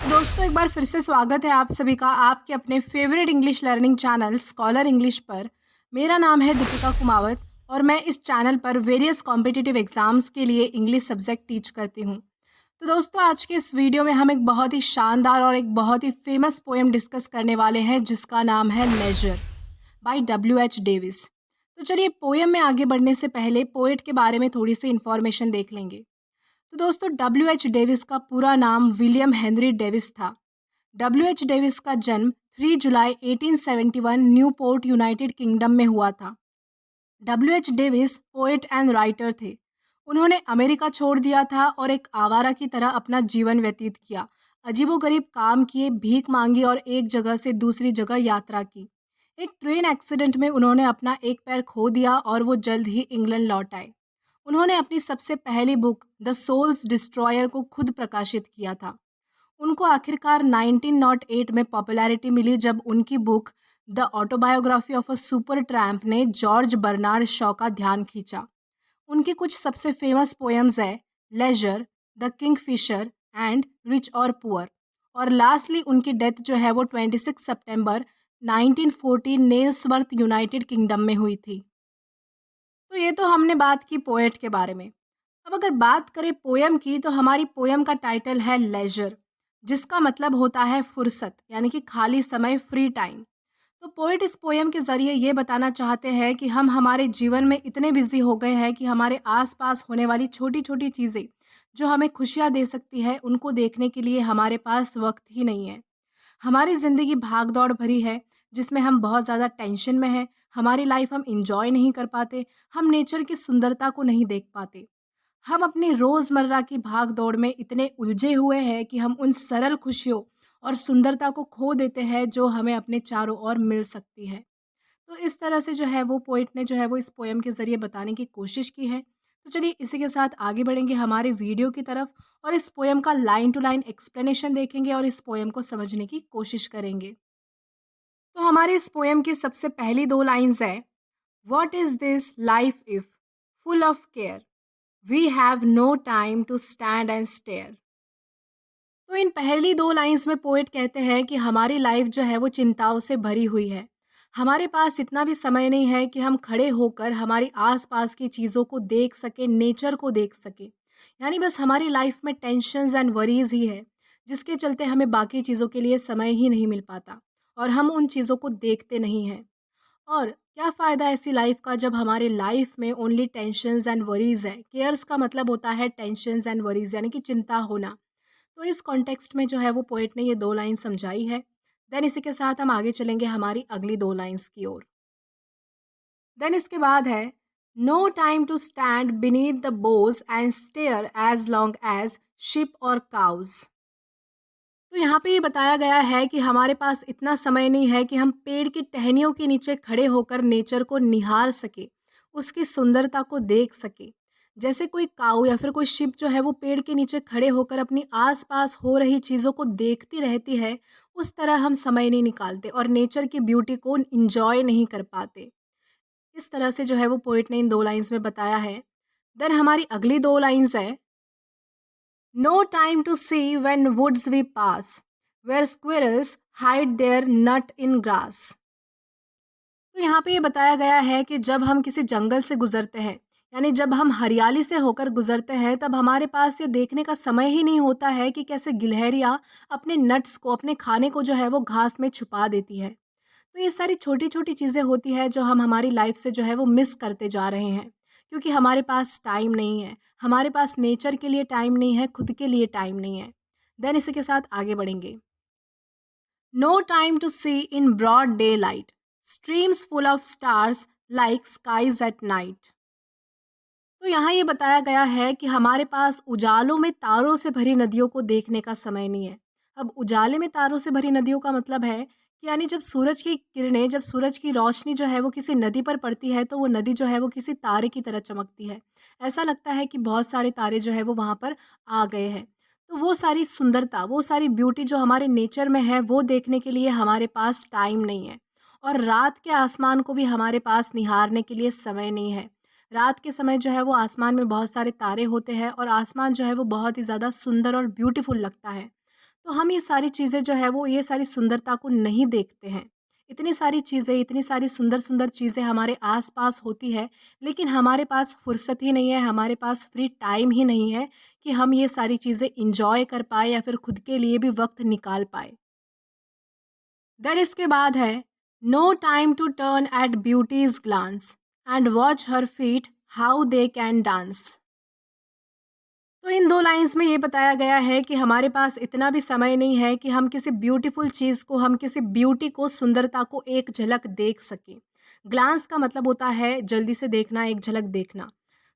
तो दोस्तों एक बार फिर से स्वागत है आप सभी का आपके अपने favourite English learning channel scholar English पर। मेरा नाम है दीपिका कुमावत और मैं इस चैनल पर वेरियस कॉम्पिटिटिव एग्जाम्स के लिए इंग्लिश सब्जेक्ट टीच करती हूँ। तो दोस्तों आज के इस वीडियो में हम एक बहुत ही शानदार और एक बहुत ही फेमस पोएम डिस्कस करने वाले हैं जिसका नाम है लेजर बाय W.H. डेविस। तो चलिए पोएम में आगे बढ़ने से पहले पोएट के बारे में थोड़ी सी इन्फॉर्मेशन देख लेंगे। तो दोस्तों W.H. डेविस का पूरा नाम विलियम हेनरी डेविस था। W.H. डेविस का जन्म 3 जुलाई 1871 न्यूपोर्ट यूनाइटेड किंगडम में हुआ था। W.H. Davis poet and writer थे। उन्होंने अमेरिका छोड़ दिया था और एक आवारा की तरह अपना जीवन व्यतीत किया। अजीबोगरीब काम किए, भीख मांगी और एक जगह से दूसरी जगह यात्रा की। एक ट्रेन एक्सीडेंट में उन्होंने अपना एक पैर खो दिया और वो जल्द ही इंग्लैंड लौट आए। उन्होंने अपनी सबसे पहली बुक द सोल्स डिस्ट्रॉयर को खुद प्रकाशित किया था। उनको आखिरकार 1908 में पॉपुलैरिटी मिली जब उनकी book the autobiography of a super tramp ने जॉर्ज बर्नार्ड शॉ का ध्यान खींचा। उनकी कुछ सबसे फेमस पोएम्स है leisure, the kingfisher and rich और पुअर। और लास्टली उनकी डेथ जो है वो 26 सितंबर 1914 नेल्सवर्थ यूनाइटेड किंगडम में हुई थी। तो ये तो हमने बात की पोएट के बारे में। अब अगर बात करें पोएम की तो हमारी पोएम का टाइटल है लेजर, जिसका मतलब होता है फुर्सत यानी कि खाली समय, फ्री टाइम। तो पोएट इस पोएम के ज़रिए ये बताना चाहते हैं कि हम हमारे जीवन में इतने बिजी हो गए हैं कि हमारे आसपास होने वाली छोटी छोटी चीज़ें जो हमें खुशियाँ दे सकती है उनको देखने के लिए हमारे पास वक्त ही नहीं है। हमारी ज़िंदगी भाग-दौड़ भरी है, जिसमें हम बहुत ज़्यादा टेंशन में हैं, हमारी लाइफ हम एन्जॉय नहीं कर पाते, हम नेचर की सुंदरता को नहीं देख पाते। हम अपनी रोज़मर्रा की भाग-दौड़ में इतने उलझे हुए हैं कि हम उन सरल खुशियों और सुंदरता को खो देते हैं, जो हमें अपने चारों ओर मिल सकती है। तो इस तरह से जो है वो पोएट ने जो है वो इस पोएम के ज़रिए बताने की कोशिश की है। तो चलिए इसी के साथ आगे बढ़ेंगे हमारे वीडियो की तरफ और इस पोएम का लाइन टू लाइन एक्सप्लेनेशन देखेंगे और इस पोएम को समझने की कोशिश करेंगे। तो हमारे इस पोएम की सबसे पहली 2 लाइन्स है what is this life if full of care we have no time to stand and stare. तो इन पहली 2 लाइन्स में पोएट कहते हैं कि हमारी लाइफ जो है वो चिंताओं से भरी हुई है। हमारे पास इतना भी समय नहीं है कि हम खड़े होकर हमारी आस-पास की चीज़ों को देख सकें, नेचर को देख सकें। यानी बस हमारी लाइफ में टेंशन्स एंड वरीज़ ही है, जिसके चलते हमें बाकी चीज़ों के लिए समय ही नहीं मिल पाता और हम उन चीज़ों को देखते नहीं हैं। और क्या फ़ायदा ऐसी लाइफ का जब हमारी लाइफ में ओनली टेंशन्स एंड वरीज़ है। केयर्स का मतलब होता है टेंशन्स एंड वरीज़ यानी कि चिंता होना। तो इस कॉन्टेक्स्ट में जो है वो पोएट ने ये 2 लाइन समझाई है। देन इसी के साथ हम आगे चलेंगे हमारी अगली 2 लाइन्स की ओर। देन इसके बाद है no time to stand beneath the boughs and stare as long as sheep or cows. तो यहाँ पे ये बताया गया है कि हमारे पास इतना समय नहीं है कि हम पेड़ की टहनियों के नीचे खड़े होकर नेचर को निहार सके, उसकी सुंदरता को देख सके। जैसे कोई काऊ या फिर कोई शिप जो है वो पेड़ के नीचे खड़े होकर अपनी आसपास हो रही चीज़ों को देखती रहती है, उस तरह हम समय नहीं निकालते और नेचर की ब्यूटी को इंजॉय नहीं कर पाते। इस तरह से जो है वो पोइट ने इन 2 लाइन्स में बताया है। देन हमारी अगली 2 लाइन्स है No time to see when woods we pass, where squirrels hide their nut in grass। तो यहाँ पे ये बताया गया है कि जब हम किसी जंगल से गुजरते हैं, यानी जब हम हरियाली से होकर गुजरते हैं, तब हमारे पास ये देखने का समय ही नहीं होता है कि कैसे गिलहरियाँ अपने नट्स को, अपने खाने को जो है वो घास में छुपा देती है। तो ये सारी छोटी-छोटी चीज़ें होती हैं जो हम हमारी लाइफ से जो है वो मिस करते जा रहे हैं, क्योंकि हमारे पास टाइम नहीं है, हमारे पास नेचर के लिए टाइम नहीं है, खुद के लिए टाइम नहीं है। देन इसी के साथ आगे बढ़ेंगे। No time to see in broad daylight, streams full of stars like skies at night. तो यहाँ ये बताया गया है कि हमारे पास उजालों में तारों से भरी नदियों को देखने का समय नहीं है। अब उजाले में तारों से भरी नदियों का मतलब है कि यानी जब सूरज की किरणें, जब सूरज की रोशनी जो है वो किसी नदी पर पड़ती है तो वो नदी जो है वो किसी तारे की तरह चमकती है। ऐसा लगता है कि बहुत सारे तारे जो है वो वहाँ पर आ गए हैं। तो वो सारी सुंदरता, वो सारी ब्यूटी जो हमारे नेचर में है वो देखने के लिए हमारे पास टाइम नहीं है। और रात के आसमान को भी हमारे पास निहारने के लिए समय नहीं है। रात के समय जो है वो आसमान में बहुत सारे तारे होते हैं और आसमान जो है वो बहुत ही ज़्यादा सुंदर और ब्यूटीफुल लगता है। तो हम ये सारी चीज़ें जो है वो ये सारी सुंदरता को नहीं देखते हैं। इतनी सारी चीज़ें, इतनी सारी सुंदर-सुंदर चीज़ें हमारे आस-पास होती है, लेकिन हमारे पास फुर्सत ही नहीं है, हमारे पास फ्री टाइम ही नहीं है कि हम ये सारी चीज़ें एन्जॉय कर पाएँ या फिर खुद के लिए भी वक़्त निकाल पाएँ। देन इसके बाद है, no time to turn at beauty's glance and watch her feet how they can dance. तो इन 2 लाइन्स में ये बताया गया है कि हमारे पास इतना भी समय नहीं है कि हम किसी ब्यूटीफुल चीज़ को, हम किसी ब्यूटी को, सुंदरता को एक झलक देख सकें। ग्लांस का मतलब होता है जल्दी से देखना, एक झलक देखना।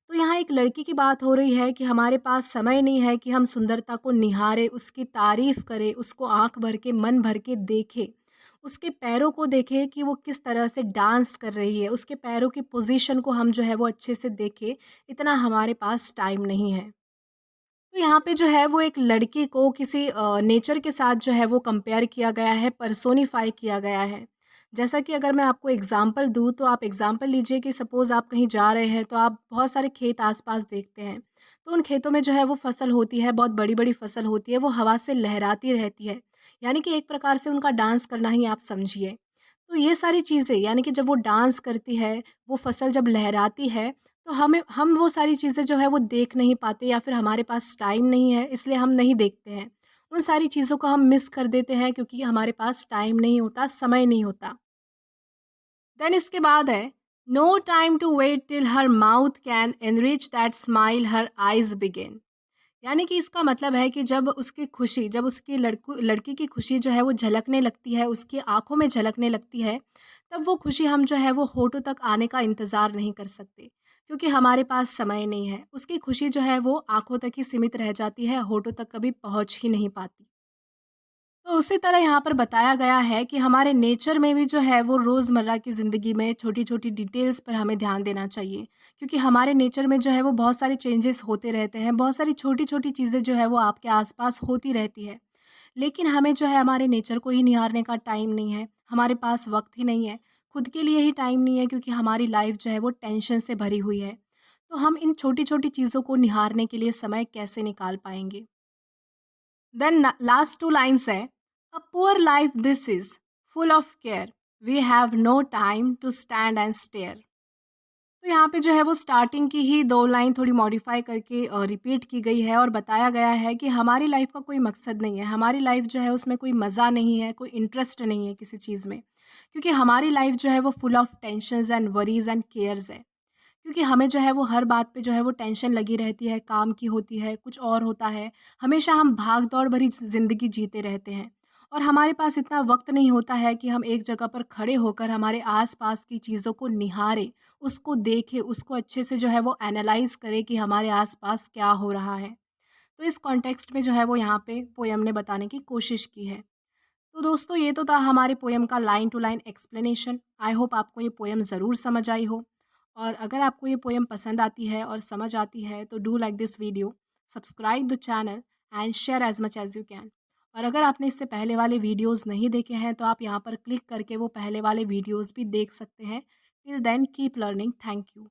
तो यहाँ एक लड़की की बात हो रही है कि हमारे पास समय नहीं है कि हम सुंदरता को निहारें, उसकी तारीफ़ करें, उसको आँख भर के, मन भर के देखें। उसके पैरों को देखें कि वो किस तरह से डांस कर रही है, उसके पैरों की पोज़ीशन को हम जो है वो अच्छे से देखें, इतना हमारे पास टाइम नहीं है। तो यहाँ पे जो है वो एक लड़की को किसी नेचर के साथ जो है वो कंपेयर किया गया है, पर्सोनिफ़ाई किया गया है। जैसा कि अगर मैं आपको एग्ज़ाम्पल दूँ तो आप एग्ज़ाम्पल लीजिए कि सपोज़ आप कहीं जा रहे हैं तो आप बहुत सारे खेत आस-पास देखते हैं। तो उन खेतों में जो है वो फ़सल होती है, बहुत बड़ी-बड़ी फ़सल होती है, वो हवा से लहराती रहती है। यानी कि एक प्रकार से उनका डांस करना ही आप समझिए। तो ये सारी चीज़ें यानी कि जब वो डांस करती है, वो फ़सल जब लहराती है, तो हम वो सारी चीज़ें जो है वो देख नहीं पाते या फिर हमारे पास टाइम नहीं है, इसलिए हम नहीं देखते हैं। उन सारी चीज़ों को हम मिस कर देते हैं क्योंकि हमारे पास टाइम नहीं होता, समय नहीं होता। देन इसके बाद है, no time to wait till her mouth can enrich that smile her eyes begin. यानी कि इसका मतलब है कि जब उसकी लड़की की खुशी जो है वो झलकने लगती है, उसकी आँखों में झलकने लगती है, तब वो खुशी हम जो है वो होठों तक आने का इंतज़ार नहीं कर सकते, क्योंकि हमारे पास समय नहीं है। उसकी खुशी जो है वो आँखों तक ही सीमित रह जाती है, होठों तक कभी पहुँच ही नहीं पाती। तो उसी तरह यहाँ पर बताया गया है कि हमारे नेचर में भी जो है वो रोज़मर्रा की ज़िंदगी में छोटी-छोटी डिटेल्स पर हमें ध्यान देना चाहिए। क्योंकि हमारे नेचर में जो है वो बहुत सारे चेंजेस होते रहते हैं, बहुत सारी छोटी-छोटी चीज़ें जो है वो आपके आस-पास होती रहती है। लेकिन हमें जो है हमारे नेचर को ही निहारने का टाइम नहीं है, हमारे पास वक़्त ही नहीं है, खुद के लिए ही टाइम नहीं है क्योंकि हमारी लाइफ़ जो है वो टेंशन से भरी हुई है। तो हम इन छोटी-छोटी चीज़ों को निहारने के लिए समय कैसे निकाल पाएँगे? देन लास्ट 2 लाइन्स है, a poor life this is, full of care, we have no time to stand and stare. तो यहाँ पे जो है वो स्टार्टिंग की ही 2 लाइन थोड़ी मॉडिफ़ाई करके रिपीट की गई है और बताया गया है कि हमारी लाइफ़ का कोई मकसद नहीं है, हमारी लाइफ़ जो है उसमें कोई मज़ा नहीं है, कोई इंटरेस्ट नहीं है किसी चीज़ में। क्योंकि हमारी लाइफ़ जो है वो full of tensions and worries and cares है। क्योंकि हमें जो है वो हर बात पे जो है वो टेंशन लगी रहती है, काम की होती है, कुछ और होता है। हमेशा हम भाग-दौड़ भरी ज़िंदगी जीते रहते हैं और हमारे पास इतना वक़्त नहीं होता है कि हम एक जगह पर खड़े होकर हमारे आस-पास की चीज़ों को निहारें, उसको देखें, उसको अच्छे से जो है वो एनालाइज़ करें कि हमारे आस-पास क्या हो रहा है। तो इस कॉन्टेक्स्ट में जो है वो यहाँ पे पोएम ने बताने की कोशिश की है। तो दोस्तों ये तो था हमारे पोएम का line to line explanation. I hope आपको ये पोएम ज़रूर समझ आई हो। और अगर आपको ये पोएम पसंद आती है और समझ आती है तो do like this video, subscribe the channel and share as much as you can. और अगर आपने इससे पहले वाले वीडियोज़ नहीं देखे हैं तो आप यहाँ पर क्लिक करके वो पहले वाले वीडियोज़ भी देख सकते हैं। Till then keep learning. Thank you.